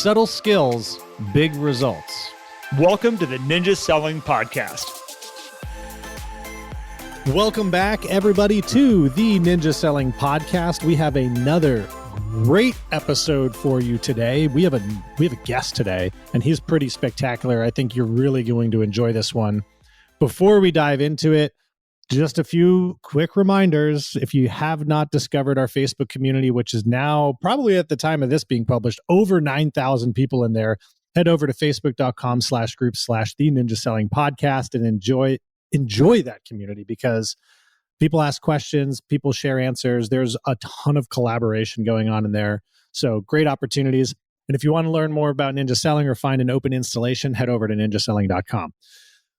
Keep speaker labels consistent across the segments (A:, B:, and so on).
A: Subtle skills, big results.
B: Welcome to the Ninja Selling Podcast.
A: Welcome back, everybody, to the Ninja Selling Podcast. We have another great episode for you today. We have a guest today, and he's pretty spectacular. I think you're really going to enjoy this one. Before we dive into it, just a few quick reminders. If you have not discovered our Facebook community, which is now probably at the time of this being published, over 9,000 people in there, head over to facebook.com/group/the Ninja Selling Podcast and enjoy that community, because people ask questions, people share answers. There's a ton of collaboration going on in there. So great opportunities. And if you want to learn more about ninja selling or find an open installation, head over to ninjaselling.com.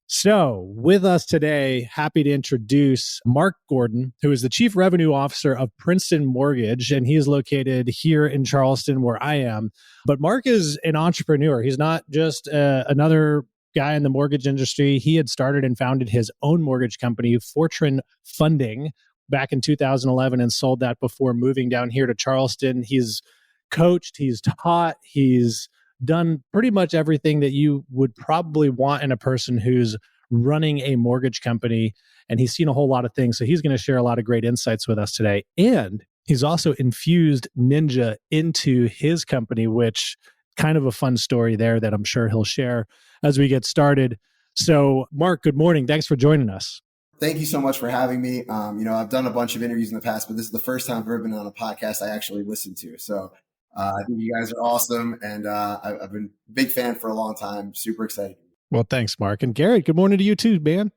A: So with us today, happy to introduce Mark Gordon, who is the Chief Revenue Officer of Princeton Mortgage, and he is located here in Charleston, where I am. But Mark is an entrepreneur. He's not just another guy in the mortgage industry. He had started and founded his own mortgage company, Fortune Funding, back in 2011 and sold that before moving down here to Charleston. He's coached, he's taught, he's done pretty much everything that you would probably want in a person who's running a mortgage company, and he's seen a whole lot of things. So he's going to share a lot of great insights with us today. And he's also infused ninja into his company, which kind of a fun story there that I'm sure he'll share as we get started. So Mark, good morning. Thanks for joining us.
C: Thank you so much for having me. I've done a bunch of interviews in the past, but this is the first time I've ever been on a podcast I actually listened to. So I think you guys are awesome, and I've been a big fan for a long time. Super excited.
A: Well, thanks, Mark. And Garrett, good morning to you too, man.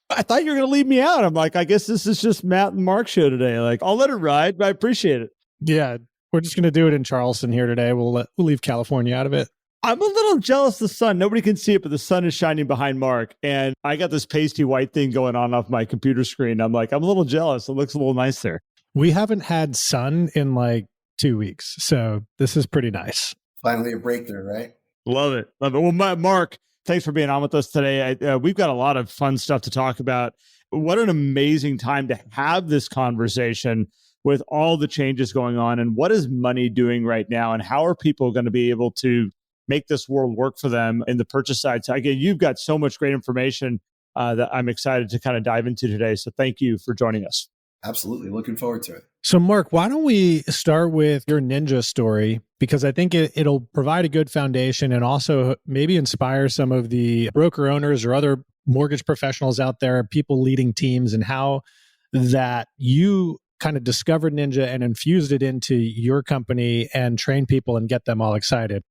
B: I thought you were going to leave me out. I'm like, I guess this is just Matt and Mark show today. Like, I'll let it ride, but I appreciate it.
A: Yeah, we're just going to do it in Charleston here today. We'll leave California out of it.
B: I'm a little jealous of the sun. Nobody can see it, but the sun is shining behind Mark. And I got this pasty white thing going on off my computer screen. I'm like, I'm a little jealous. It looks a little nice there.
A: We haven't had sun in like 2 weeks. So this is pretty nice.
C: Finally a breakthrough, right?
B: Love it. Love it. Well, Mark, thanks for being on with us today. We've got a lot of fun stuff to talk about. What an amazing time to have this conversation with all the changes going on. And what is money doing right now? And how are people going to be able to make this world work for them in the purchase side? So again, you've got so much great information that I'm excited to kind of dive into today. So thank you for joining us.
C: Absolutely. Looking forward to it.
A: So Mark, why don't we start with your ninja story? Because I think it'll provide a good foundation and also maybe inspire some of the broker owners or other mortgage professionals out there, people leading teams, and how that you kind of discovered ninja and infused it into your company and train people and get them all excited.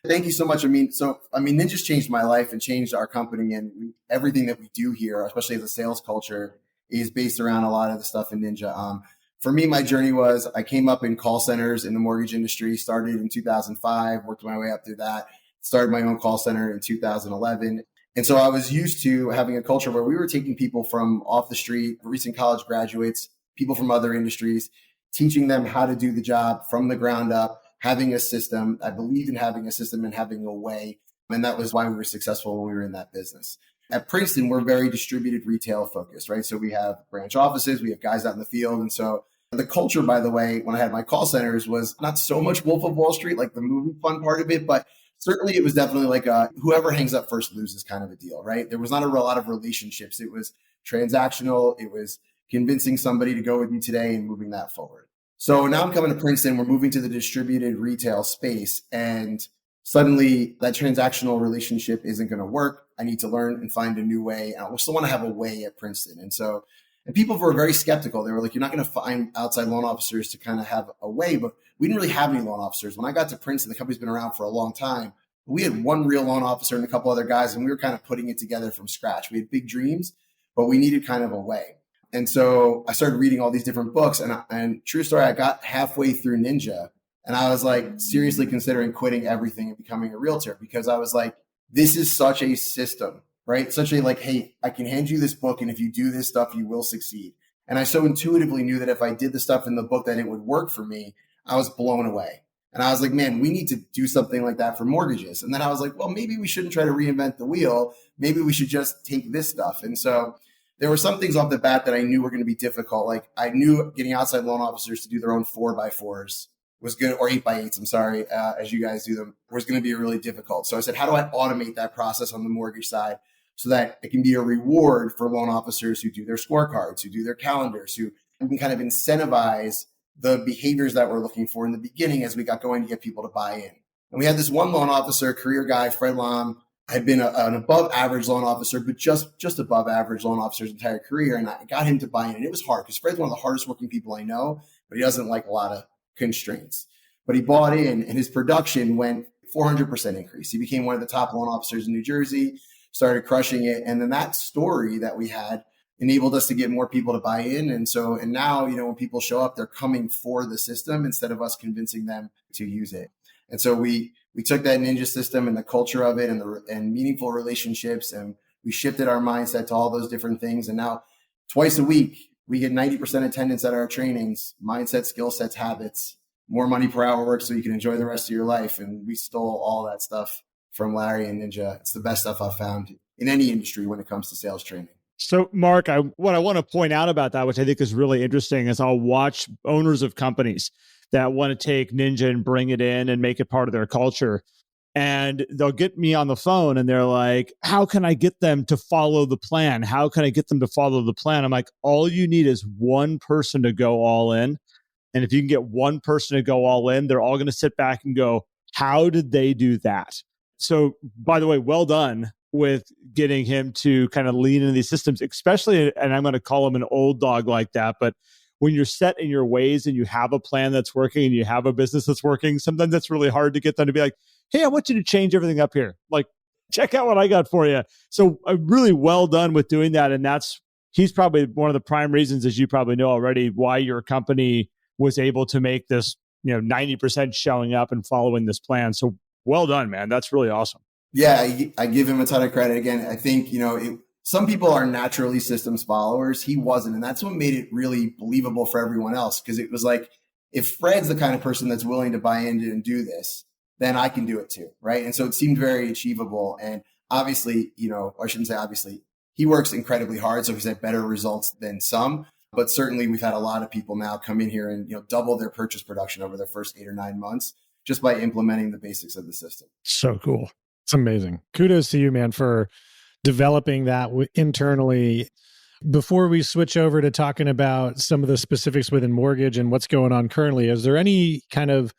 C: Thank you so much. Ninja's changed my life and changed our company, and everything that we do here, especially as a sales culture, is based around a lot of the stuff in Ninja. For me, my journey was I came up in call centers in the mortgage industry, started in 2005, worked my way up through that, started my own call center in 2011. And so I was used to having a culture where we were taking people from off the street, recent college graduates, people from other industries, teaching them how to do the job from the ground up, having a system. I believed in having a system and having a way. And that was why we were successful when we were in that business. At Princeton, we're very distributed retail focused, right? So we have branch offices, we have guys out in the field. And so the culture, by the way, when I had my call centers was not so much Wolf of Wall Street, like the movie fun part of it, but certainly it was definitely like whoever hangs up first loses kind of a deal, right? There was not a lot of relationships. It was transactional. It was convincing somebody to go with you today and moving that forward. So now I'm coming to Princeton. We're moving to the distributed retail space, and suddenly that transactional relationship isn't going to work. I need to learn and find a new way. I still want to have a way at Princeton. And people were very skeptical. They were like, you're not going to find outside loan officers to kind of have a way, but we didn't really have any loan officers. When I got to Princeton, the company's been around for a long time. We had one real loan officer and a couple other guys, and we were kind of putting it together from scratch. We had big dreams, but we needed kind of a way. And so I started reading all these different books, and true story, I got halfway through Ninja and I was like seriously considering quitting everything and becoming a realtor, because I was like, this is such a system, right? Such a like, hey, I can hand you this book, and if you do this stuff, you will succeed. And I so intuitively knew that if I did the stuff in the book, that it would work for me. I was blown away. And I was like, man, we need to do something like that for mortgages. And then I was like, well, maybe we shouldn't try to reinvent the wheel. Maybe we should just take this stuff. And so there were some things off the bat that I knew were going to be difficult. Like I knew getting outside loan officers to do their own 4x4s was going to, or 8x8s, I'm sorry, as you guys do them, was going to be really difficult. So I said, how do I automate that process on the mortgage side so that it can be a reward for loan officers who do their scorecards, who do their calendars, who can kind of incentivize the behaviors that we're looking for in the beginning as we got going to get people to buy in. And we had this one loan officer, career guy, Fred Lom, had been an above average loan officer, but just above average loan officer his entire career. And I got him to buy in. And it was hard because Fred's one of the hardest working people I know, but he doesn't like a lot of constraints. But he bought in, and his production went 400% increase. He became one of the top loan officers in New Jersey, started crushing it. And then that story that we had enabled us to get more people to buy in. And now, when people show up, they're coming for the system instead of us convincing them to use it. And so we took that ninja system and the culture of it and meaningful relationships, and we shifted our mindset to all those different things. And now twice a week, we get 90% attendance at our trainings, mindset, skill sets, habits, more money per hour work so you can enjoy the rest of your life. And we stole all that stuff from Larry and Ninja. It's the best stuff I've found in any industry when it comes to sales training.
B: So, Mark, what I want to point out about that, which I think is really interesting, is I'll watch owners of companies that want to take Ninja and bring it in and make it part of their culture. And they'll get me on the phone and they're like, how can I get them to follow the plan? How can I get them to follow the plan? I'm like, all you need is one person to go all in. And if you can get one person to go all in, they're all going to sit back and go, how did they do that? So, by the way, well done with getting him to kind of lean into these systems, especially, and I'm going to call him an old dog like that, but when you're set in your ways and you have a plan that's working and you have a business that's working, sometimes that's really hard to get them to be like, hey, I want you to change everything up here. Like, check out what I got for you. So really well done with doing that. And he's probably one of the prime reasons, as you probably know already, why your company was able to make this, 90% showing up and following this plan. So well done, man. That's really awesome.
C: Yeah, I give him a ton of credit. Again, I think, some people are naturally systems followers. He wasn't. And that's what made it really believable for everyone else. Because it was like, if Fred's the kind of person that's willing to buy into and do this, then I can do it too. Right. And so it seemed very achievable. And obviously, I shouldn't say obviously, he works incredibly hard. So he's had better results than some. But certainly we've had a lot of people now come in here and double their purchase production over their first 8 or 9 months just by implementing the basics of the system.
A: So cool. It's amazing. Kudos to you, man, for developing that internally. Before we switch over to talking about some of the specifics within mortgage and what's going on currently, is there any kind of,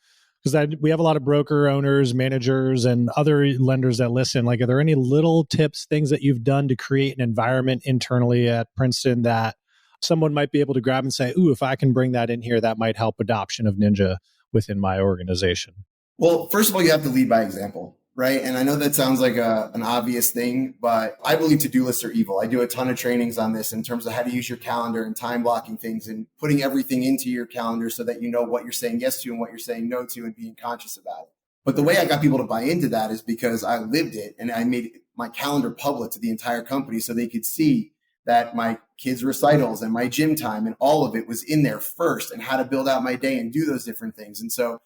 A: because we have a lot of broker owners, managers, and other lenders that listen, like, are there any little tips, things that you've done to create an environment internally at Princeton that someone might be able to grab and say, ooh, if I can bring that in here, that might help adoption of Ninja within my organization?
C: Well, first of all, you have to lead by example. Right. And I know that sounds like an obvious thing, but I believe to-do lists are evil. I do a ton of trainings on this in terms of how to use your calendar and time blocking things and putting everything into your calendar so that you know what you're saying yes to and what you're saying no to and being conscious about it. But the way I got people to buy into that is because I lived it and I made my calendar public to the entire company so they could see that my kids' recitals and my gym time and all of it was in there first and how to build out my day and do those different things. And so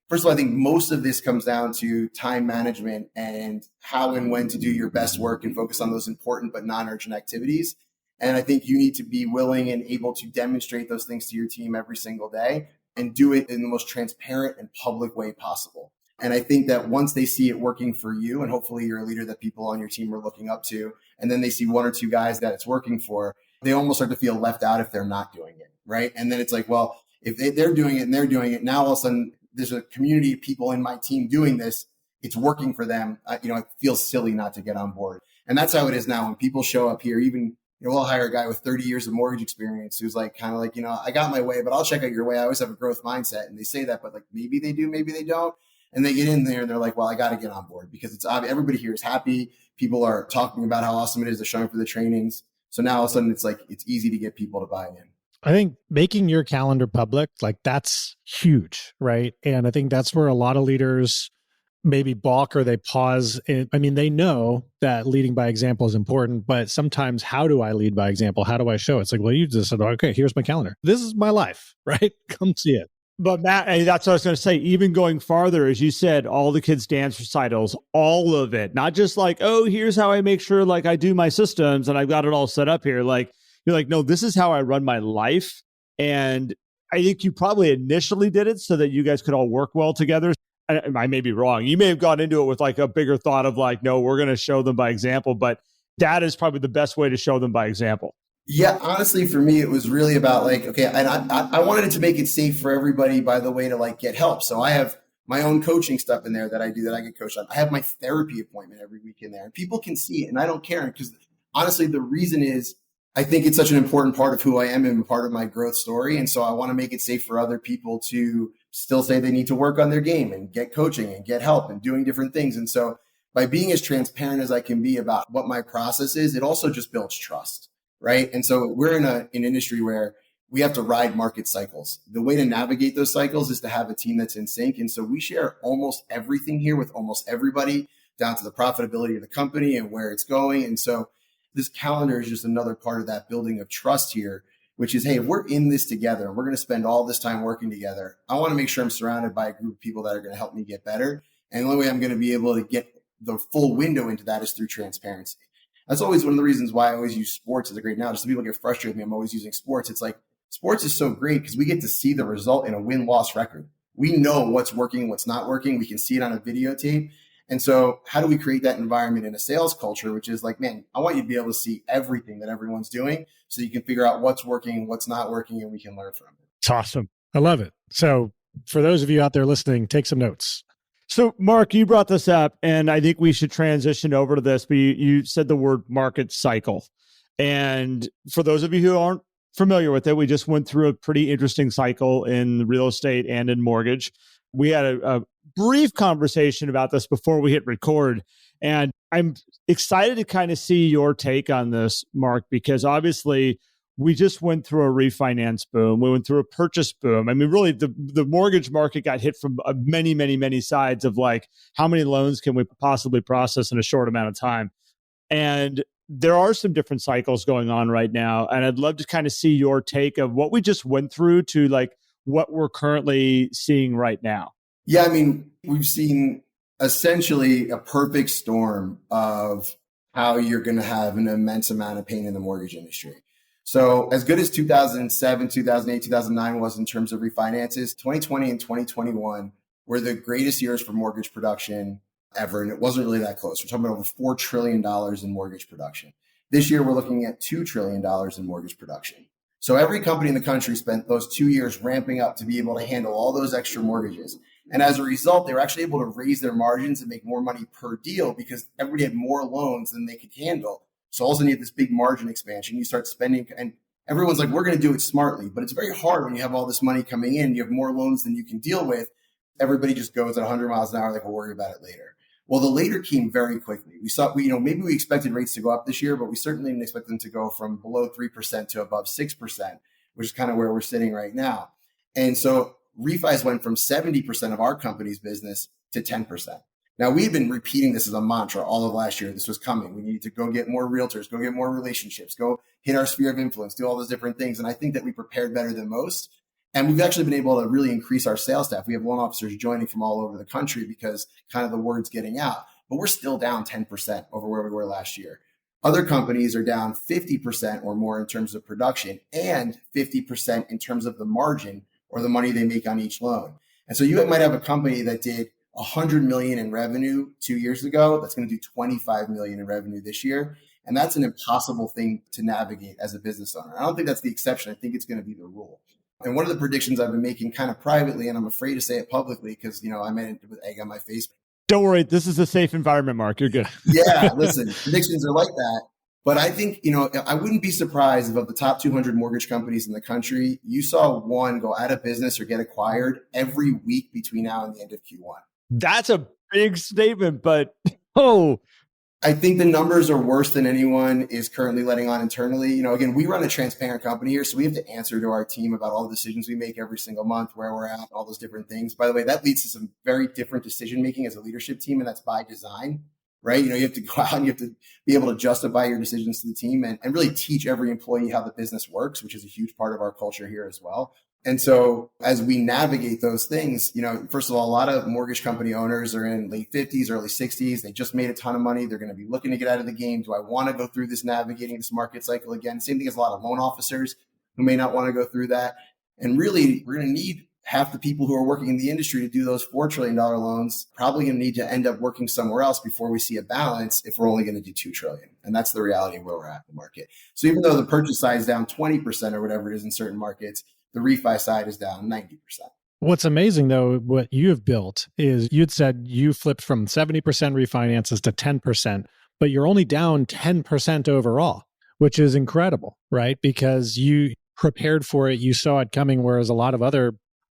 C: first of all, I think most of this comes down to time management and how and when to do your best work and focus on those important but non-urgent activities. And I think you need to be willing and able to demonstrate those things to your team every single day and do it in the most transparent and public way possible. And I think that once they see it working for you, and hopefully you're a leader that people on your team are looking up to, and then they see 1 or 2 guys that it's working for, they almost start to feel left out if they're not doing it, right? And then it's like, well, if they're doing it and they're doing it, now all of a sudden, there's a community of people in my team doing this. It's working for them. It feels silly not to get on board. And that's how it is now. When people show up here, even, we'll hire a guy with 30 years of mortgage experience who's like, kind of like, I got my way, but I'll check out your way. I always have a growth mindset. And they say that, but like, maybe they do, maybe they don't. And they get in there and they're like, well, I got to get on board because it's obvious. Everybody here is happy. People are talking about how awesome it is. They're showing for the trainings. So now all of a sudden it's like, it's easy to get people to buy in.
A: I think making your calendar public, like, that's huge, right? And I think that's where a lot of leaders maybe balk or they pause. I mean, they know that leading by example is important, but sometimes how do I lead by example? How do I show? It's like, well, you just said, okay, here's my calendar. This is my life, right? Come see it.
B: But Matt, that's what I was going to say. Even going farther, as you said, all the kids' dance recitals, all of it, not just like, oh, here's how I make sure like I do my systems and I've got it all set up here. Like, you're like, no, this is how I run my life. And I think you probably initially did it so that you guys could all work well together. I may be wrong. You may have gone into it with like a bigger thought of like, no, we're going to show them by example, but that is probably the best way to show them by example.
C: Yeah, honestly, for me, it was really about like, okay, and I wanted it to make it safe for everybody by the way to like get help. So I have my own coaching stuff in there that I do that I get coached on. I have my therapy appointment every week in there, and people can see it, and I don't care because honestly, the reason is I think it's such an important part of who I am and part of my growth story. And so I want to make it safe for other people to still say they need to work on their game and get coaching and get help and doing different things. And so by being as transparent as I can be about what my process is, it also just builds trust, right? And so we're in an industry where we have to ride market cycles. The way to navigate those cycles is to have a team that's in sync. And so we share almost everything here with almost everybody, down to the profitability of the company and where it's going. And so this calendar is just another part of that building of trust here, which is, hey, if we're in this together and we're going to spend all this time working together, I want to make sure I'm surrounded by a group of people that are going to help me get better. And the only way I'm going to be able to get the full window into that is through transparency. That's always one of the reasons why I always use sports as a great now. Just so people get frustrated with me, I'm always using sports. It's like sports is so great because we get to see the result in a win-loss record. We know what's working, what's not working. We can see it on a videotape. And so how do we create that environment in a sales culture, which is like, man, I want you to be able to see everything that everyone's doing so you can figure out what's working, what's not working, and we can learn from it.
A: It's awesome. I love it. So for those of you out there listening, take some notes.
B: So Mark, you brought this up and I think we should transition over to this, but you said the word market cycle. And for those of you who aren't familiar with it, we just went through a pretty interesting cycle in real estate and in mortgage. We had a brief conversation about this before we hit record. And I'm excited to kind of see your take on this, Mark, because obviously we just went through a refinance boom. We went through a purchase boom. I mean, really, the mortgage market got hit from many, many, many sides of like, how many loans can we possibly process in a short amount of time? And there are some different cycles going on right now. And I'd love to kind of see your take of what we just went through to like what we're currently seeing right now.
C: Yeah, I mean, we've seen essentially a perfect storm of how you're going to have an immense amount of pain in the mortgage industry. So as good as 2007, 2008, 2009 was in terms of refinances, 2020 and 2021 were the greatest years for mortgage production ever. And it wasn't really that close. We're talking about over $4 trillion in mortgage production. This year, we're looking at $2 trillion in mortgage production. So every company in the country spent those 2 years ramping up to be able to handle all those extra mortgages. And as a result, they were actually able to raise their margins and make more money per deal because everybody had more loans than they could handle. So all of a sudden you have this big margin expansion. You start spending and everyone's like, we're going to do it smartly. But it's very hard when you have all this money coming in, you have more loans than you can deal with. Everybody just goes at 100 miles an hour, like we'll worry about it later. Well, the later came very quickly. We saw, maybe we expected rates to go up this year, but we certainly didn't expect them to go from below 3% to above 6%, which is kind of where we're sitting right now. And so refis went from 70% of our company's business to 10%. Now, we had been repeating this as a mantra all of last year. This was coming. We needed to go get more realtors, go get more relationships, go hit our sphere of influence, do all those different things. And I think that we prepared better than most. And we've actually been able to really increase our sales staff. We have loan officers joining from all over the country because kind of the word's getting out. But we're still down 10% over where we were last year. Other companies are down 50% or more in terms of production and 50% in terms of the margin or the money they make on each loan. And so you might have a company that did $100 million in revenue 2 years ago. That's going to do $25 million in revenue this year. And that's an impossible thing to navigate as a business owner. I don't think that's the exception. I think it's going to be the rule. And one of the predictions I've been making kind of privately, and I'm afraid to say it publicly because, I made it with egg on my face.
B: Don't worry. This is a safe environment, Mark. You're good.
C: Yeah, listen, predictions are like that. But I think, I wouldn't be surprised if of the top 200 mortgage companies in the country, you saw one go out of business or get acquired every week between now and the end of Q1.
B: That's a big statement, but
C: I think the numbers are worse than anyone is currently letting on internally. Again, we run a transparent company here, so we have to answer to our team about all the decisions we make every single month, where we're at, all those different things. By the way, that leads to some very different decision making as a leadership team, and that's by design, right? You have to go out and you have to be able to justify your decisions to the team and really teach every employee how the business works, which is a huge part of our culture here as well. And so as we navigate those things, first of all, a lot of mortgage company owners are in late 50s, early 60s. They just made a ton of money. They're going to be looking to get out of the game. Do I want to go through this navigating this market cycle again? Same thing as a lot of loan officers who may not want to go through that. And really, we're going to need half the people who are working in the industry to do those $4 trillion loans, probably going to need to end up working somewhere else before we see a balance if we're only going to do $2 trillion. And that's the reality of where we're at in the market. So even though the purchase side is down 20% or whatever it is in certain markets, the refi side is down 90%.
A: What's amazing, though, what you have built is you'd said you flipped from 70% refinances to 10%, but you're only down 10% overall, which is incredible, right? Because you prepared for it, you saw it coming, whereas a lot of other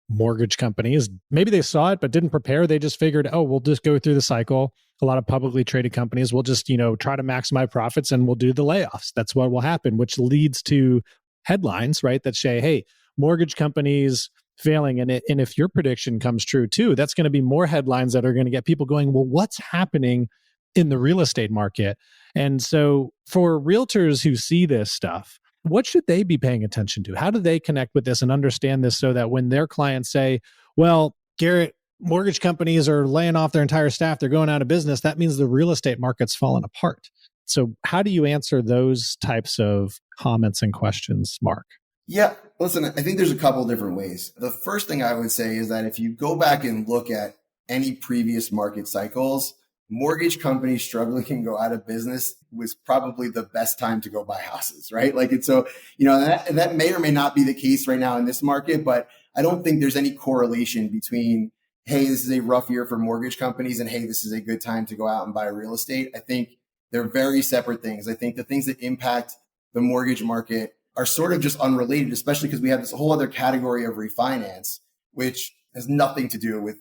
A: mortgage companies, maybe they saw it but didn't prepare. They just figured, oh, we'll just go through the cycle. A lot of publicly traded companies will just, try to maximize profits and we'll do the layoffs. That's what will happen, which leads to headlines, right? That say, hey, mortgage companies failing. And if your prediction comes true too, that's going to be more headlines that are going to get people going, well, what's happening in the real estate market? And so for realtors who see this stuff, what should they be paying attention to? How do they connect with this and understand this so that when their clients say, well, Garrett, mortgage companies are laying off their entire staff, they're going out of business, that means the real estate market's fallen apart. So how do you answer those types of comments and questions, Mark?
C: Yeah, listen, I think there's a couple different ways. The first thing I would say is that if you go back and look at any previous market cycles, mortgage companies struggling and go out of business was probably the best time to go buy houses, right? That may or may not be the case right now in this market, but I don't think there's any correlation between, hey, this is a rough year for mortgage companies and hey, this is a good time to go out and buy real estate. I think they're very separate things. I think the things that impact the mortgage market are sort of just unrelated, especially because we have this whole other category of refinance, which has nothing to do with,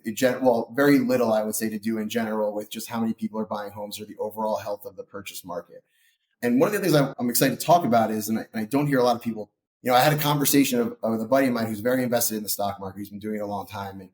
C: very little, I would say, to do in general with just how many people are buying homes or the overall health of the purchase market. And one of the things I'm excited to talk about is, and I don't hear a lot of people, I had a conversation with a buddy of mine who's very invested in the stock market. He's been doing it a long time. And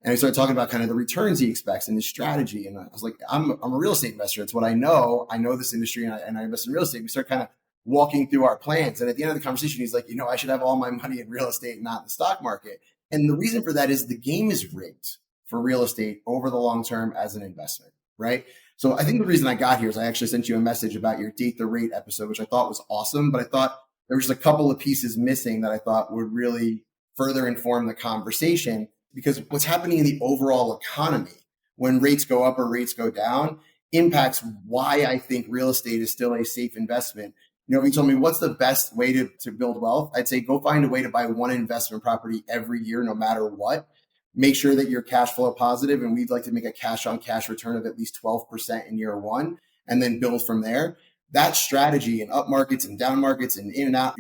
C: we started talking about kind of the returns he expects and his strategy. And I was like, I'm a real estate investor. It's what I know. I know this industry and I invest in real estate. We start kind of walking through our plans. And at the end of the conversation, he's like, I should have all my money in real estate, not the stock market. And the reason for that is the game is rigged for real estate over the long term as an investment, right? So I think the reason I got here is I actually sent you a message about your Date the Rate episode, which I thought was awesome, but I thought there was just a couple of pieces missing that I thought would really further inform the conversation, because what's happening in the overall economy when rates go up or rates go down impacts why I think real estate is still a safe investment. If you told me what's the best way to build wealth, I'd say go find a way to buy one investment property every year, no matter what. Make sure that you're cash flow positive, and we'd like to make a cash on cash return of at least 12% in year one, and then build from there. That strategy in up markets and down markets and in and out,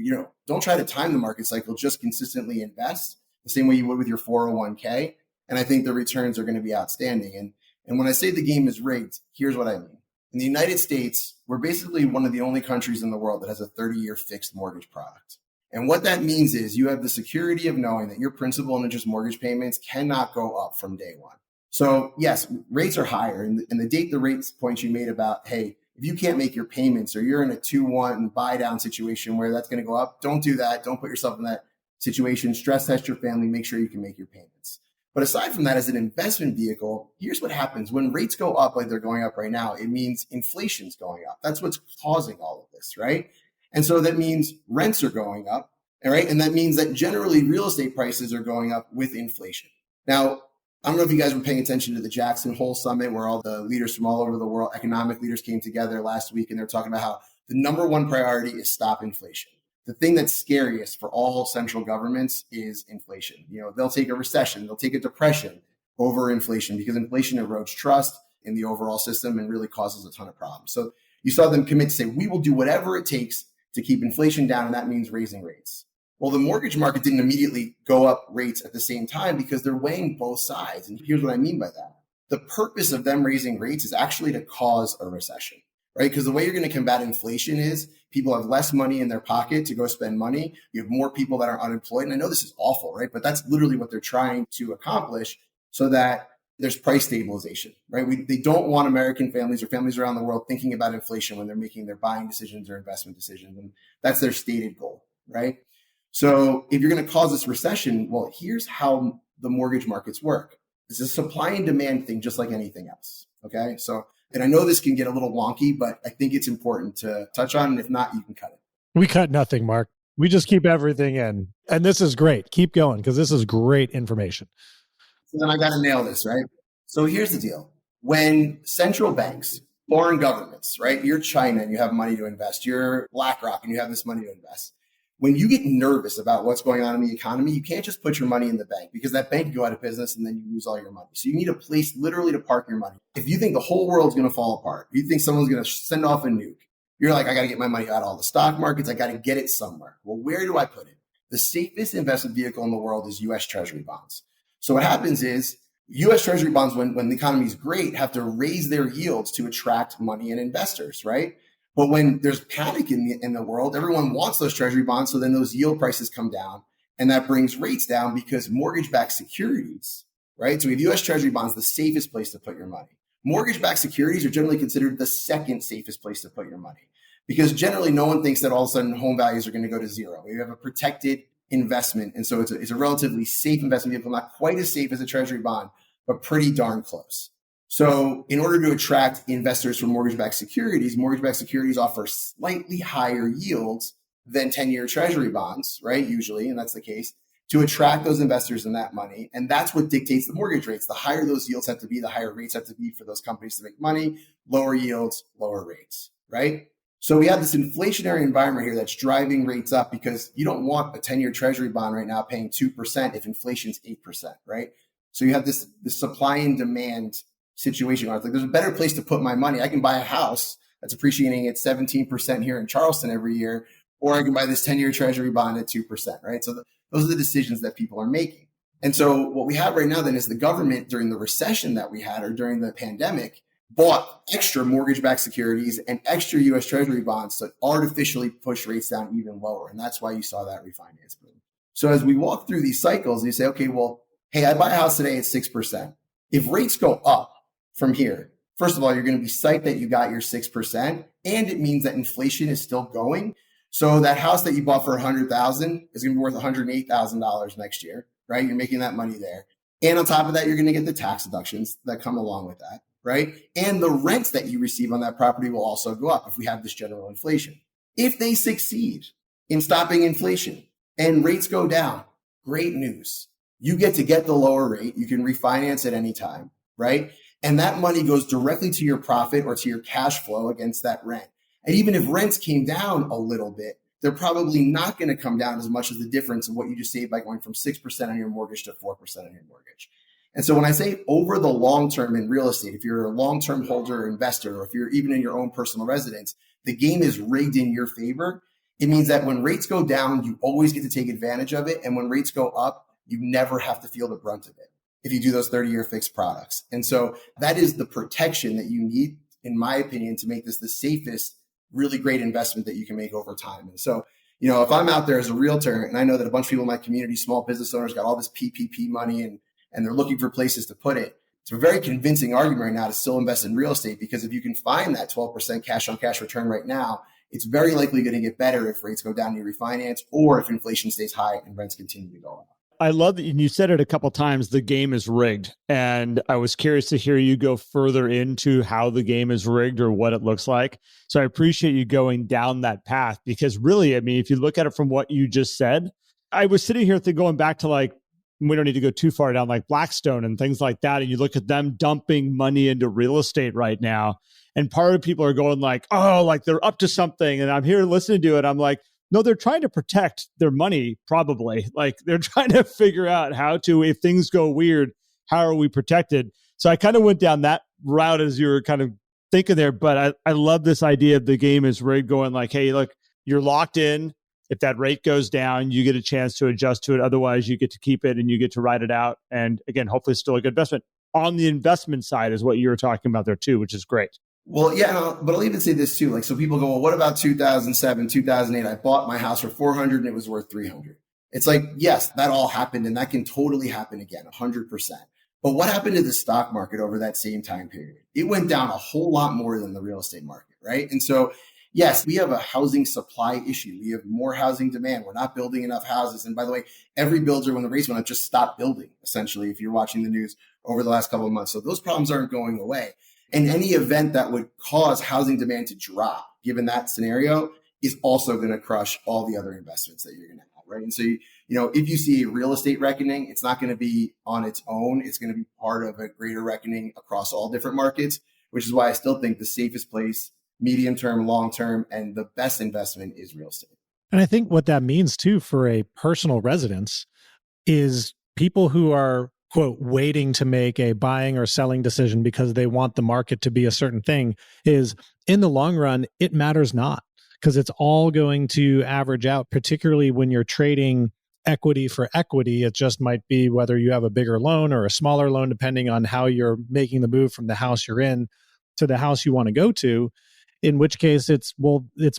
C: don't try to time the market cycle, just consistently invest the same way you would with your 401k. And I think the returns are going to be outstanding. And when I say the game is rigged, here's what I mean. In the United States, we're basically one of the only countries in the world that has a 30-year fixed mortgage product. And what that means is you have the security of knowing that your principal and interest mortgage payments cannot go up from day one. So yes, rates are higher. And the Date the Rates point you made about, hey, if you can't make your payments or you're in a 2-1 buy down situation where that's going to go up, don't do that. Don't put yourself in that situation. Stress test your family. Make sure you can make your payments. But aside from that, as an investment vehicle, here's what happens. When rates go up like they're going up right now, it means inflation's going up. That's what's causing all of this, right? And so that means rents are going up, all right? And that means that generally real estate prices are going up with inflation. Now, I don't know if you guys were paying attention to the Jackson Hole Summit where all the leaders from all over the world, economic leaders, came together last week, and they're talking about how the number one priority is stop inflation. The thing that's scariest for all central governments is inflation. They'll take a recession, they'll take a depression over inflation, because inflation erodes trust in the overall system and really causes a ton of problems. So you saw them commit to say, we will do whatever it takes to keep inflation down, and that means raising rates. Well, the mortgage market didn't immediately go up rates at the same time because they're weighing both sides. And here's what I mean by that. The purpose of them raising rates is actually to cause a recession, right? Because the way you're going to combat inflation is people have less money in their pocket to go spend money. You have more people that are unemployed. And I know this is awful, right? But that's literally what they're trying to accomplish so that there's price stabilization, right? They don't want American families or families around the world thinking about inflation when they're making their buying decisions or investment decisions. And that's their stated goal, right? So if you're going to cause this recession, well, here's how the mortgage markets work. It's a supply and demand thing, just like anything else. Okay. And I know this can get a little wonky, but I think it's important to touch on. And if not, you can cut it.
A: We cut nothing, Mark. We just keep everything in. And this is great. Keep going because this is great information.
C: So then I got to nail this, right? So here's the deal. When central banks, foreign governments, right? You're China and you have money to invest. You're BlackRock and you have this money to invest. When you get nervous about what's going on in the economy, you can't just put your money in the bank because that bank can go out of business and then you lose all your money. So you need a place literally to park your money. If you think the whole world's going to fall apart, if you think someone's going to send off a nuke, you're like, I got to get my money out of all the stock markets. I got to get it somewhere. Well, where do I put it? The safest investment vehicle in the world is U.S. Treasury bonds. So what happens is U.S. Treasury bonds, when the economy is great, have to raise their yields to attract money and investors, right? But when there's panic in the world, everyone wants those Treasury bonds. So then those yield prices come down and that brings rates down because mortgage-backed securities, right? So we have U.S. Treasury bonds, the safest place to put your money. Mortgage-backed securities are generally considered the second safest place to put your money because generally no one thinks that all of a sudden home values are going to go to zero. You have a protected investment. And so it's a relatively safe investment vehicle, not quite as safe as a Treasury bond, but pretty darn close. So in order to attract investors from mortgage-backed securities offer slightly higher yields than 10-year Treasury bonds, right? Usually, and that's the case, to attract those investors and that money. And that's what dictates the mortgage rates. The higher those yields have to be, the higher rates have to be for those companies to make money, lower yields, lower rates, right? So we have this inflationary environment here that's driving rates up because you don't want a 10-year Treasury bond right now paying 2% if inflation's 8%, right? So you have this supply and demand situation where it's like, there's a better place to put my money. I can buy a house that's appreciating at 17% here in Charleston every year, or I can buy this 10-year Treasury bond at 2%, right? So those are the decisions that people are making. And so what we have right now then is the government during the recession that we had or during the pandemic bought extra mortgage-backed securities and extra U.S. Treasury bonds to artificially push rates down even lower. And that's why you saw that refinance boom. So as we walk through these cycles, you say, okay, well, hey, I buy a house today at 6%. If rates go up from here, first of all, you're going to be psyched that you got your 6%, and it means that inflation is still going. So that house that you bought for $100,000 is going to be worth $108,000 next year, right? You're making that money there. And on top of that, you're going to get the tax deductions that come along with that, right? And the rents that you receive on that property will also go up if we have this general inflation. If they succeed in stopping inflation and rates go down, great news. You get to get the lower rate. You can refinance at any time, right? And that money goes directly to your profit or to your cash flow against that rent. And even if rents came down a little bit, they're probably not going to come down as much as the difference of what you just saved by going from 6% on your mortgage to 4% on your mortgage. And so when I say over the long term in real estate, if you're a long-term holder or investor, or if you're even in your own personal residence, the game is rigged in your favor. It means that when rates go down, you always get to take advantage of it. And when rates go up, you never have to feel the brunt of it if you do those 30-year fixed products. And so that is the protection that you need, in my opinion, to make this the safest, really great investment that you can make over time. And so, if I'm out there as a realtor and I know that a bunch of people in my community, small business owners, got all this PPP money and they're looking for places to put it, it's a very convincing argument right now to still invest in real estate, because if you can find that 12% cash on cash return right now, it's very likely going to get better if rates go down and you refinance, or if inflation stays high and rents continue to go up.
B: I love that you said it a couple of times, the game is rigged. And I was curious to hear you go further into how the game is rigged or what it looks like. So I appreciate you going down that path, because really, if you look at it from what you just said, I was sitting here going back to we don't need to go too far down, like Blackstone and things like that. And you look at them dumping money into real estate right now. And part of people are going they're up to something. And I'm here listening to it. I'm like, no, they're trying to protect their money, probably. They're trying to figure out how to, if things go weird, how are we protected? So I kind of went down that route as you were kind of thinking there. But I love this idea of the game is rigged, going hey, look, you're locked in. If that rate goes down, you get a chance to adjust to it. Otherwise, you get to keep it and you get to ride it out. And again, hopefully it's still a good investment. On the investment side is what you were talking about there too, which is great.
C: Well, yeah, but I'll even say this too. So people go, well, what about 2007, 2008? I bought my house for $400 and it was worth $300. It's yes, that all happened, and that can totally happen again, 100%. But what happened to the stock market over that same time period? It went down a whole lot more than the real estate market, right? And so, yes, we have a housing supply issue. We have more housing demand. We're not building enough houses. And by the way, every builder, when the rates went up, just stopped building, essentially, if you're watching the news over the last couple of months. So those problems aren't going away. And any event that would cause housing demand to drop, given that scenario, is also going to crush all the other investments that you're going to have, right? And so, if you see a real estate reckoning, it's not going to be on its own. It's going to be part of a greater reckoning across all different markets, which is why I still think the safest place, medium term, long term, and the best investment is real estate.
A: And I think what that means too for a personal residence is people who are, quote, waiting to make a buying or selling decision because they want the market to be a certain thing, is in the long run, it matters not, because it's all going to average out, particularly when you're trading equity for equity. It just might be whether you have a bigger loan or a smaller loan, depending on how you're making the move from the house you're in to the house you want to go to, in which case it's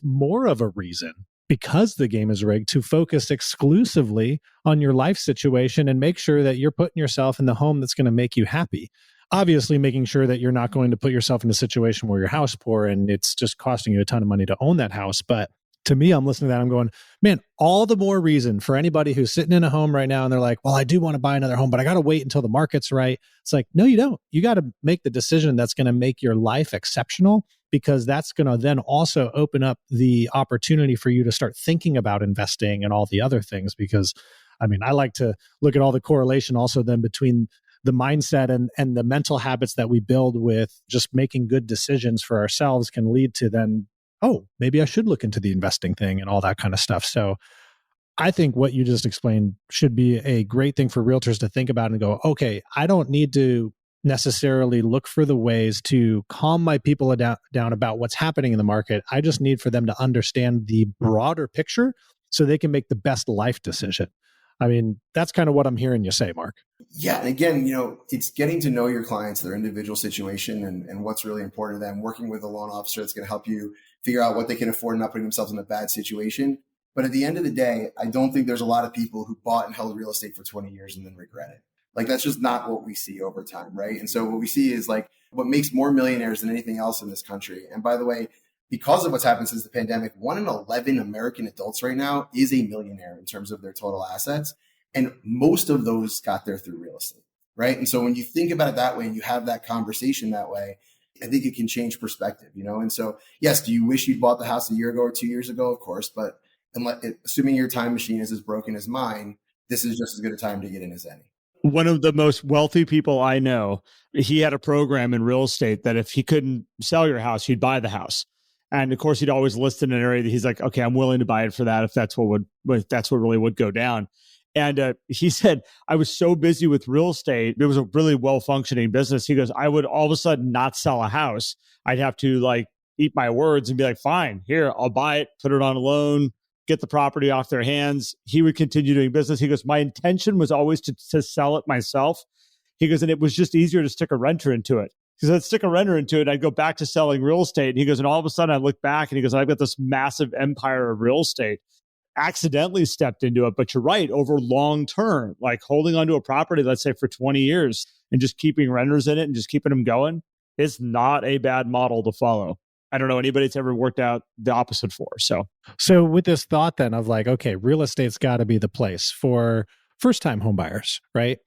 A: more of a reason, because the game is rigged, to focus exclusively on your life situation and make sure that you're putting yourself in the home that's going to make you happy. Obviously, making sure that you're not going to put yourself in a situation where you're house poor and it's just costing you a ton of money to own that house. But to me, I'm listening to that, I'm going, man, all the more reason for anybody who's sitting in a home right now and they're like, well, I do want to buy another home, but I got to wait until the market's right. It's like, no, you don't. You got to make the decision that's going to make your life exceptional, because that's going to then also open up the opportunity for you to start thinking about investing and all the other things. Because I mean, I like to look at all the correlation also then between the mindset and the mental habits that we build with just making good decisions for ourselves can lead to then, oh, maybe I should look into the investing thing and all that kind of stuff. So I think what you just explained should be a great thing for realtors to think about and go, okay, I don't need to necessarily look for the ways to calm my people down about what's happening in the market. I just need for them to understand the broader picture so they can make the best life decision. I mean, that's kind of what I'm hearing you say, Mark.
C: Yeah. And again, it's getting to know your clients, their individual situation, and what's really important to them, working with a loan officer that's going to help you figure out what they can afford and not putting themselves in a bad situation. But at the end of the day, I don't think there's a lot of people who bought and held real estate for 20 years and then regret it. Like, that's just not what we see over time, right? And so what we see is like what makes more millionaires than anything else in this country. And by the way, because of what's happened since the pandemic, 1 in 11 American adults right now is a millionaire in terms of their total assets. And most of those got there through real estate, right? And so when you think about it that way and you have that conversation that way, I think it can change perspective, And so, yes, do you wish you'd bought the house a year ago or 2 years ago? Of course, but assuming your time machine is as broken as mine, this is just as good a time to get in as any.
B: One of the most wealthy people I know, he had a program in real estate that if he couldn't sell your house, he'd buy the house. And of course, he'd always list in an area that he's like, okay, I'm willing to buy it for that if that's what really would go down. And he said, I was so busy with real estate. It was a really well-functioning business. He goes, I would all of a sudden not sell a house. I'd have to like eat my words and be like, fine, here, I'll buy it, put it on a loan, get the property off their hands. He would continue doing business. He goes, my intention was always to sell it myself. He goes, and it was just easier to stick a renter into it. Because I'd stick a renter into it, I'd go back to selling real estate. And he goes, and all of a sudden I look back and he goes, I've got this massive empire of real estate. Accidentally stepped into it. But you're right, over long term, like holding onto a property, let's say for 20 years and just keeping renters in it and just keeping them going is not a bad model to follow. I don't know anybody that's ever worked out the opposite for. So
A: with this thought then of like, okay, real estate's got to be the place for first-time home buyers, right?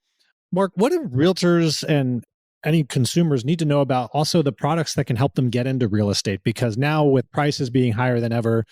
A: Mark, what do realtors and any consumers need to know about also the products that can help them get into real estate? Because now with prices being higher than ever,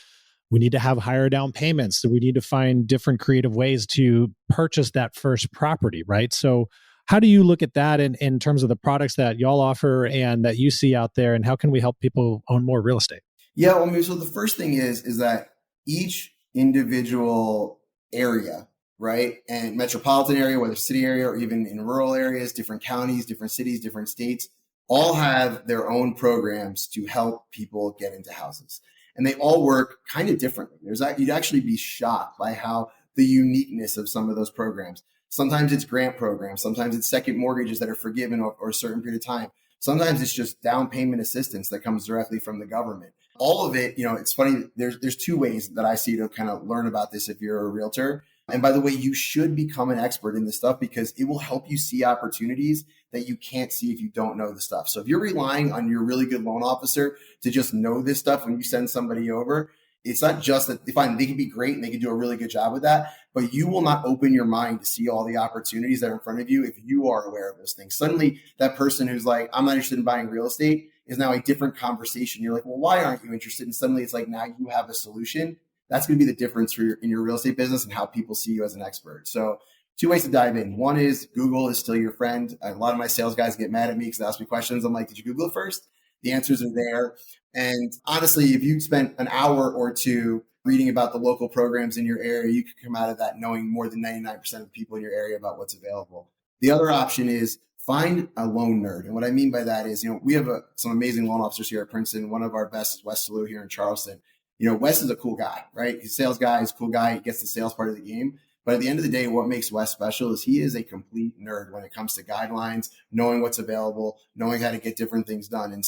A: we need to have higher down payments. So we need to find different creative ways to purchase that first property, right? So how do you look at that in terms of the products that y'all offer and that you see out there, and how can we help people own more real estate?
C: Yeah, well, I mean, so the first thing is that each individual area, right, and metropolitan area, whether city area or even in rural areas, different counties, different cities, different states, all have their own programs to help people get into houses. And they all work kind of differently. You'd actually be shocked by how the uniqueness of some of those programs. Sometimes it's grant programs. Sometimes it's second mortgages that are forgiven or a certain period of time. Sometimes it's just down payment assistance that comes directly from the government. All of it, it's funny. There's 2 ways that I see to kind of learn about this if you're a realtor. And by the way, you should become an expert in this stuff because it will help you see opportunities that you can't see if you don't know the stuff. So if you're relying on your really good loan officer to just know this stuff when you send somebody over, it's not just that they can be great and they can do a really good job with that, but you will not open your mind to see all the opportunities that are in front of you if you are aware of those things. Suddenly that person who's like, I'm not interested in buying real estate, is now a different conversation. You're like, well, why aren't you interested? And suddenly it's like, now you have a solution. That's going to be the difference in your real estate business and how people see you as an expert. So 2 ways to dive in. One is Google is still your friend. A lot of my sales guys get mad at me because they ask me questions. I'm like, did you Google it first? The answers are there. And honestly, if you spent an hour or two reading about the local programs in your area, you could come out of that knowing more than 99% of the people in your area about what's available. The other option is find a loan nerd. And what I mean by that is, we have some amazing loan officers here at Princeton. One of our best is Wes Salou here in Charleston. Wes is a cool guy, right? He's a sales guy. He's a cool guy. He gets the sales part of the game. But at the end of the day, what makes Wes special is he is a complete nerd when it comes to guidelines, knowing what's available, knowing how to get different things done. And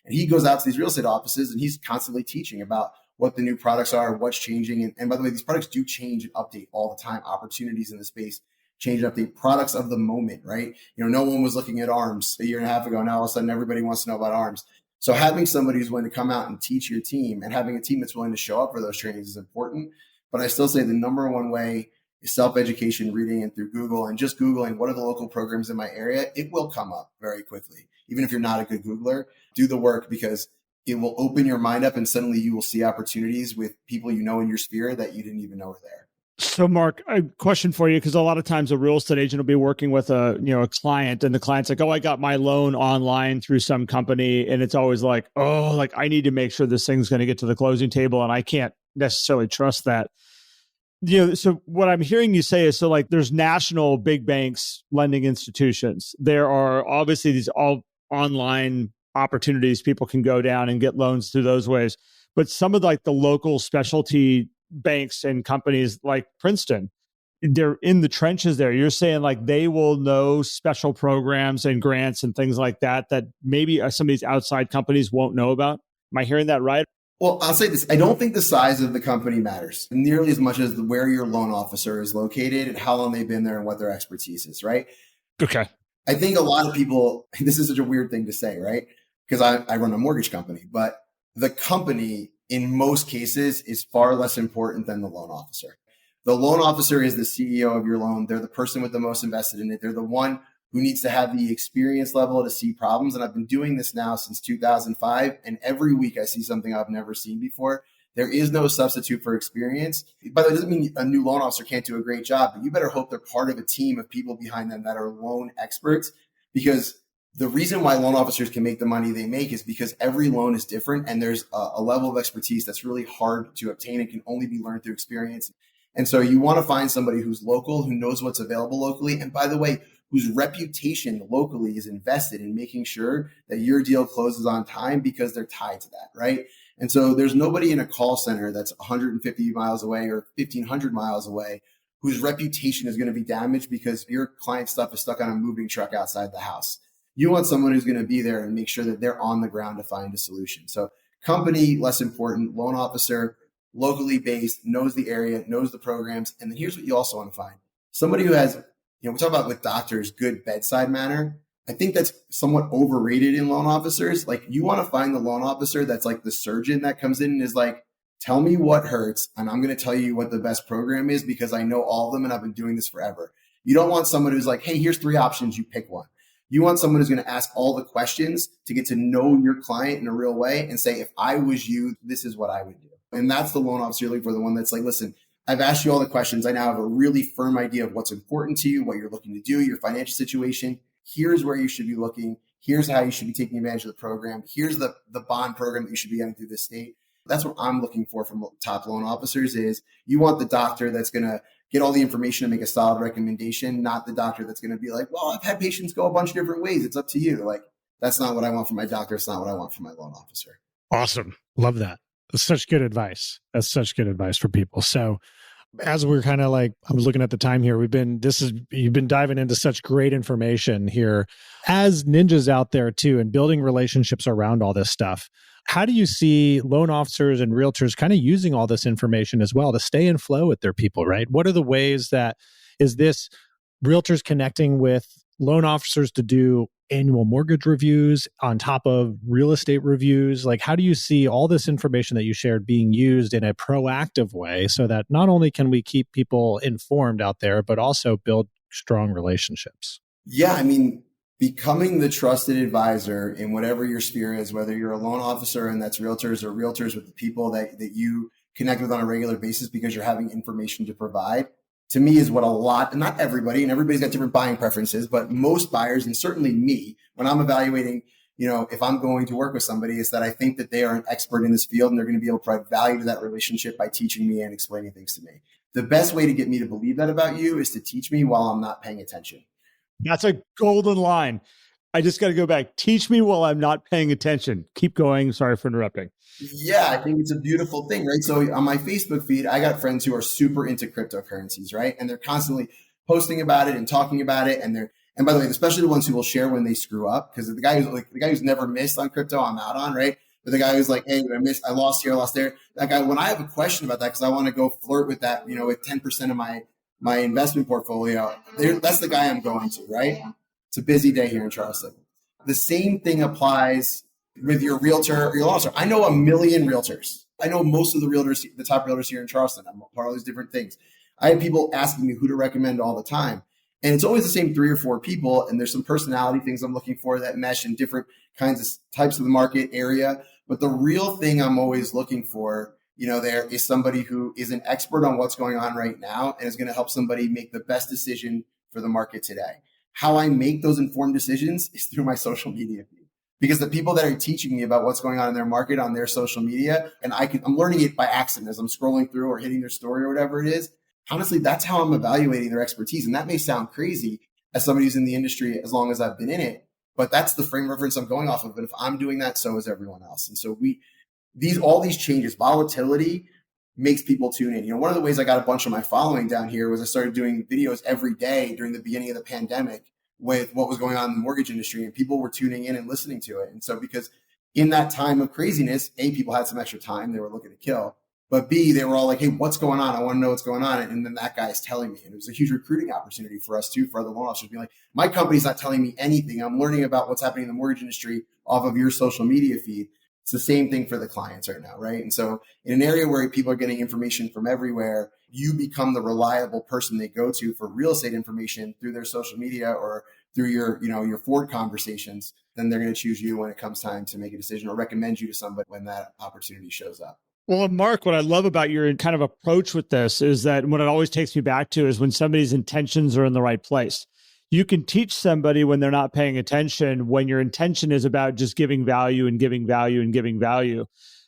C: he goes out to these real estate offices and he's constantly teaching about what the new products are, what's changing. And by the way, these products do change and update all the time. Opportunities in the space change and update. Products of the moment, right? No one was looking at ARMs a year and a half ago. Now all of a sudden everybody wants to know about ARMs. So having somebody who's willing to come out and teach your team and having a team that's willing to show up for those trainings is important. But I still say the number one way is self-education, reading and through Google and just Googling what are the local programs in my area. It will come up very quickly. Even if you're not a good Googler, do the work because it will open your mind up and suddenly you will see opportunities with people in your sphere that you didn't even know were there.
B: So Mark, a question for you, because a lot of times a real estate agent will be working with a client and the client's like, oh, I got my loan online through some company. And it's always like, oh, like I need to make sure this thing's going to get to the closing table. And I can't necessarily trust that. So what I'm hearing you say is, so like there's national big banks, lending institutions. There are obviously these all online opportunities people can go down and get loans through those ways. But some of like the local specialty banks and companies like Princeton, they're in the trenches there. You're saying like they will know special programs and grants and things like that maybe some of these outside companies won't know about. Am I hearing that right?
C: Well, I'll say this. I don't think the size of the company matters nearly as much as where your loan officer is located and how long they've been there and what their expertise is, right?
B: Okay.
C: I think a lot of people, this is such a weird thing to say, right? Because I run a mortgage company, but the company in most cases is far less important than the loan officer. The loan officer is the CEO of your loan. They're the person with the most invested in it. They're the one who needs to have the experience level to see problems. And I've been doing this now since 2005. And every week I see something I've never seen before. There is no substitute for experience. By the way, it doesn't mean a new loan officer can't do a great job, but you better hope they're part of a team of people behind them that are loan experts, because the reason why loan officers can make the money they make is because every loan is different. And there's a level of expertise that's really hard to obtain and can only be learned through experience. And so you want to find somebody who's local, who knows what's available locally. And by the way, whose reputation locally is invested in making sure that your deal closes on time because they're tied to that, right? And so there's nobody in a call center that's 150 miles away or 1,500 miles away whose reputation is going to be damaged because your client stuff is stuck on a moving truck outside the house. You want someone who's going to be there and make sure that they're on the ground to find a solution. So company, less important. Loan officer, locally based, knows the area, knows the programs. And then here's what you also want to find. Somebody who has, we talk about with doctors, good bedside manner. I think that's somewhat overrated in loan officers. Like you want to find the loan officer that's like the surgeon that comes in and is like, tell me what hurts. And I'm going to tell you what the best program is because I know all of them and I've been doing this forever. You don't want someone who's like, hey, here's 3 options. You pick one. You want someone who's going to ask all the questions to get to know your client in a real way and say, if I was you, this is what I would do. And that's the loan officer you're looking for, the one that's like, listen, I've asked you all the questions. I now have a really firm idea of what's important to you, what you're looking to do, your financial situation. Here's where you should be looking. Here's how you should be taking advantage of the program. Here's the bond program that you should be getting through the state. That's what I'm looking for from top loan officers is you want the doctor that's going to get all the information and make a solid recommendation, not the doctor that's going to be like, well, I've had patients go a bunch of different ways. It's up to you. Like, that's not what I want from my doctor. It's not what I want from my loan officer.
A: Awesome. Love that. That's such good advice. That's such good advice for people. So as we're kind of like, I was looking at the time here, you've been diving into such great information here as ninjas out there too, and building relationships around all this stuff. How do you see loan officers and realtors kind of using all this information as well to stay in flow with their people, right? What are the ways that is this realtors connecting with loan officers to do annual mortgage reviews on top of real estate reviews? Like, how do you see all this information that you shared being used in a proactive way so that not only can we keep people informed out there, but also build strong relationships?
C: Yeah, I mean, becoming the trusted advisor in whatever your sphere is, whether you're a loan officer and that's realtors, or realtors with the people that you connect with on a regular basis because you're having information to provide, to me is what a lot, and not everybody, and everybody's got different buying preferences, but most buyers, and certainly me, when I'm evaluating, if I'm going to work with somebody, is that I think that they are an expert in this field and they're going to be able to provide value to that relationship by teaching me and explaining things to me. The best way to get me to believe that about you is to teach me while I'm not paying attention.
B: That's a golden line. I just got to go back. Teach me while I'm not paying attention. Keep going. Sorry for interrupting.
C: Yeah, I think it's a beautiful thing, right? So on my Facebook feed, I got friends who are super into cryptocurrencies, right? And they're constantly posting about it and talking about it. And by the way, especially the ones who will share when they screw up, because the guy who's never missed on crypto, I'm out on, right? But the guy who's like, hey, I lost here, I lost there. That guy, when I have a question about that, because I want to go flirt with that, with 10% of my investment portfolio, that's the guy I'm going to, right? It's a busy day here in Charleston. The same thing applies with your realtor or your law officer. I know a million realtors. I know most of the top realtors here in Charleston. I'm part of these different things. I have people asking me who to recommend all the time. And it's always the same 3 or 4 people. And there's some personality things I'm looking for that mesh in different kinds of types of the market area. But the real thing I'm always looking for, there is somebody who is an expert on what's going on right now and is going to help somebody make the best decision for the market today. How I make those informed decisions is through my social media feed. Because the people that are teaching me about what's going on in their market on their social media, and I'm learning it by accident as I'm scrolling through or hitting their story or whatever it is. Honestly, that's how I'm evaluating their expertise. And that may sound crazy as somebody who's in the industry as long as I've been in it, but that's the frame of reference I'm going off of. And if I'm doing that, so is everyone else. And so all these changes, volatility makes people tune in. One of the ways I got a bunch of my following down here was I started doing videos every day during the beginning of the pandemic with what was going on in the mortgage industry, and people were tuning in and listening to it. And so because in that time of craziness, A, people had some extra time they were looking to kill, but B, they were all like, hey, what's going on? I want to know what's going on. And then that guy is telling me, and it was a huge recruiting opportunity for us too, for other loan officers being like, my company's not telling me anything. I'm learning about what's happening in the mortgage industry off of your social media feed. It's the same thing for the clients right now, right? And so in an area where people are getting information from everywhere, you become the reliable person they go to for real estate information through their social media or through your Ford conversations. Then they're going to choose you when it comes time to make a decision or recommend you to somebody when that opportunity shows up.
B: Well, Mark, what I love about your kind of approach with this is that what it always takes me back to is when somebody's intentions are in the right place. You can teach somebody when they're not paying attention, when your intention is about just giving value and giving value and giving value.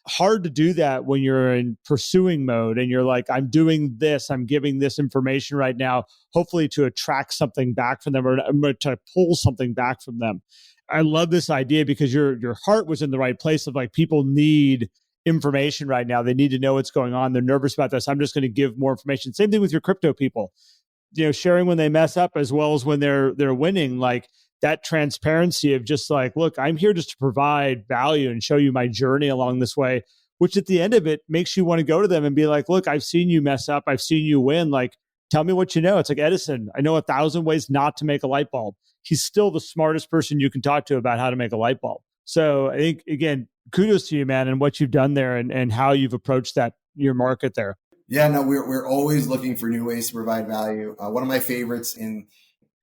B: Hard to do that when you're in pursuing mode and you're like, I'm doing this, I'm giving this information right now, hopefully to attract something back from them or to pull something back from them. I love this idea because your heart was in the right place of like, people need information right now. They need to know what's going on. They're nervous about this. I'm just going to give more information. Same thing with your crypto people. Sharing when they mess up as well as when they're winning, like that transparency of just like, look, I'm here just to provide value and show you my journey along this way, which at the end of it makes you want to go to them and be like, look, I've seen you mess up. I've seen you win. Like, tell me what you know. It's like Edison. I know 1,000 ways not to make a light bulb. He's still the smartest person you can talk to about how to make a light bulb. So I think, again, kudos to you, man, and what you've done there and how you've approached your market there.
C: Yeah, no, we're always looking for new ways to provide value. One of my favorites in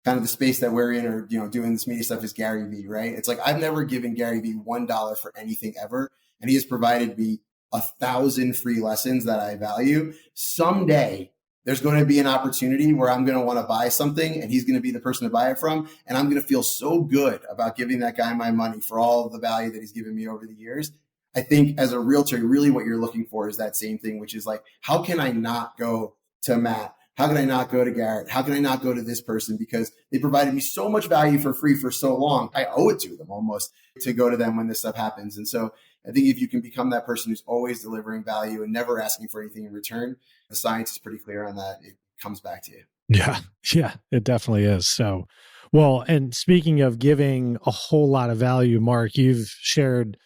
C: kind of the space that we're in or, doing this media stuff is Gary Vee, right? It's like, I've never given Gary Vee $1 for anything ever. And he has provided me 1,000 free lessons that I value. Someday there's going to be an opportunity where I'm going to want to buy something and he's going to be the person to buy it from. And I'm going to feel so good about giving that guy my money for all of the value that he's given me over the years. I think as a realtor, really what you're looking for is that same thing, which is like, how can I not go to Matt? How can I not go to Garrett? How can I not go to this person? Because they provided me so much value for free for so long. I owe it to them almost to go to them when this stuff happens. And so I think if you can become that person who's always delivering value and never asking for anything in return, the science is pretty clear on that. It comes back to you.
A: Yeah, it definitely is. So, well, and speaking of giving a whole lot of value, Mark, you've shared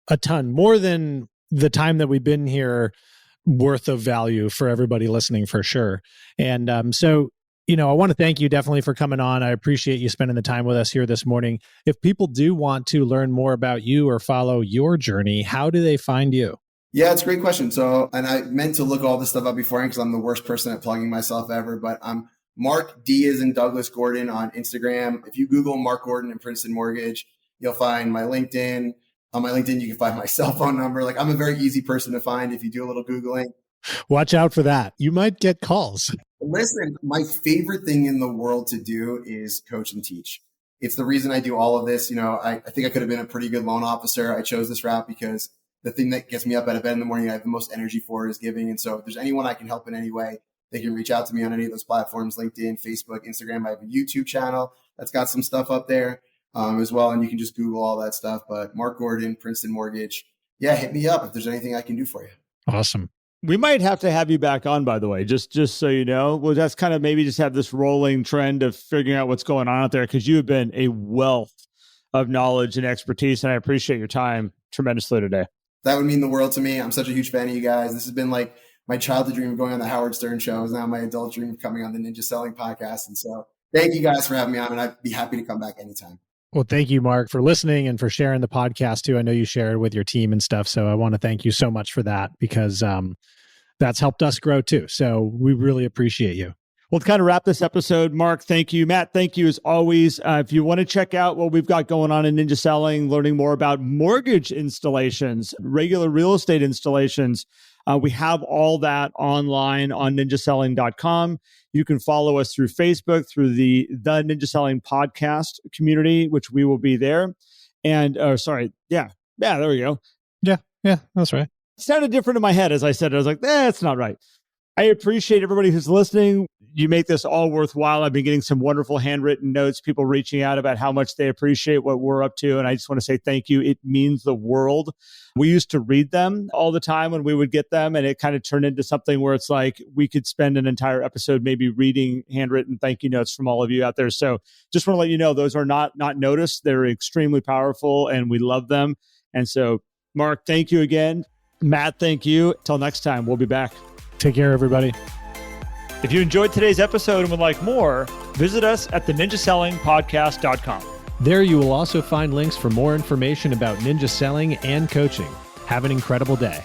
A: a ton, more than the time that we've been here worth of value for everybody listening for sure. And so, I want to thank you definitely for coming on. I appreciate you spending the time with us here this morning. If people do want to learn more about you or follow your journey, how do they find you?
C: Yeah, it's a great question. So, and I meant to look all this stuff up beforehand because I'm the worst person at plugging myself ever, but I'm Mark D is in Douglas Gordon on Instagram. If you Google Mark Gordon and Princeton Mortgage, you'll find my LinkedIn. On my LinkedIn, you can find my cell phone number. Like, I'm a very easy person to find if you do a little Googling.
A: Watch out for that. You might get calls.
C: Listen, my favorite thing in the world to do is coach and teach. It's the reason I do all of this. I think I could have been a pretty good loan officer. I chose this route because the thing that gets me up out of bed in the morning, I have the most energy for is giving. And so if there's anyone I can help in any way, they can reach out to me on any of those platforms, LinkedIn, Facebook, Instagram. I have a YouTube channel that's got some stuff up there as well. And you can just Google all that stuff. But Mark Gordon, Princeton Mortgage. Yeah, hit me up if there's anything I can do for you.
A: Awesome.
B: We might have to have you back on, by the way, just so you know. Well, that's kind of maybe just have this rolling trend of figuring out what's going on out there, because you have been a wealth of knowledge and expertise, and I appreciate your time tremendously today.
C: That would mean the world to me. I'm such a huge fan of you guys. This has been like my childhood dream of going on the Howard Stern show. Is now my adult dream of coming on the Ninja Selling podcast. And so thank you guys for having me on, and I'd be happy to come back anytime.
A: Well, thank you, Mark, for listening and for sharing the podcast too. I know you share it with your team and stuff. So I want to thank you so much for that, because that's helped us grow too. So we really appreciate you.
B: Well, to kind of wrap this episode, Mark, thank you. Matt, thank you as always. If you want to check out what we've got going on in Ninja Selling, learning more about mortgage installations, regular real estate installations, we have all that online on ninjaselling.com. You can follow us through Facebook, through the Ninja Selling podcast community, which we will be there. And, there we go.
A: Yeah, that's right.
B: It sounded different in my head as I said it. I was like, that's not right. I appreciate everybody who's listening. You make this all worthwhile. I've been getting some wonderful handwritten notes, people reaching out about how much they appreciate what we're up to. And I just want to say thank you. It means the world. We used to read them all the time when we would get them, and it kind of turned into something where it's like we could spend an entire episode maybe reading handwritten thank you notes from all of you out there. So just want to let you know, those are not noticed. They're extremely powerful, and we love them. And so, Mark, thank you again. Matt, thank you. Till next time, we'll be back.
A: Take care, everybody.
D: If you enjoyed today's episode and would like more, visit us at theninjasellingpodcast.com.
A: There you will also find links for more information about ninja selling and coaching. Have an incredible day.